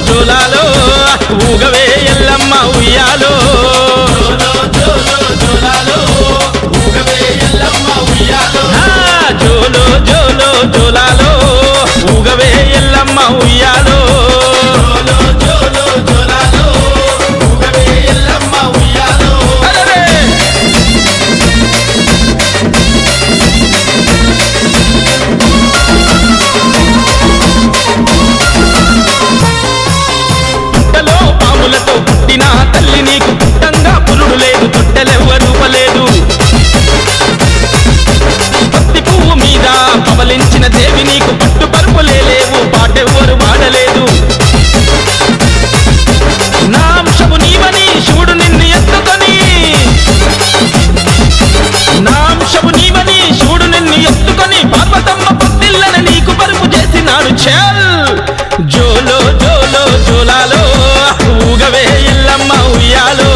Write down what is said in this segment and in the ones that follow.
జోలాలో ఊగవే ఎల్లమ్మ ఉయ్యాలో జోలాలో ఊగవే ఎల్లమ్మ ఉయ్యాలో జోలో జోలో జోలాలో ఊగవే ఎల్లమ్మ ఉయ్యాలో జోలో జోలాలో ఊగవే ఎల్లమ్మ ఉయ్యాలో పుట్టలో పాములతో పుట్టిన తల్లి నీకు పుట్టంగా పురుడు లేదు తొట్టెలెవ్వరూపలేదు పత్తి పువ్వు మీద పవలించిన దేవి నీకు పట్టు పరుపులే లేవు పాటెవ్వరు వాడలేదు నా అంశము నీవని శివుడు నిన్ను ఎత్తుకొని నా అంశము నీవని శివుడు నిన్ను ఎత్తుకొని పార్వతమ్మ పొత్తిళ్ళని నీకు పరుపు చేసినాడు చల్ జోలో జోలో జోలాలో ఊగవే ఎల్లమ్మ ఉయ్యాలో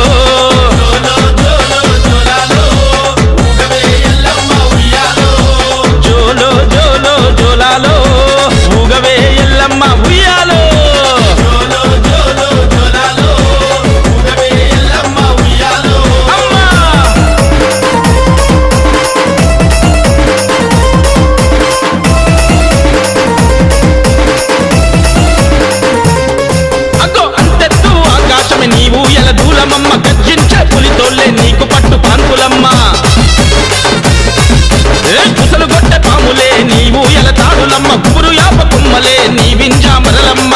జోలో జోలో జోలాలో ఊగవే ఎల్లమ్మ ఉయ్యాలో నీవు ఎల దూలమమ్మ గర్జించే పులితోళ్ళే నీకు పట్టు పాన్పులమ్మ కుసలు గొట్టె పాములే నీవు ఎల తాడులమ్మ కుబురు యాప కుమ్మలే నీ వింజామరలమ్మ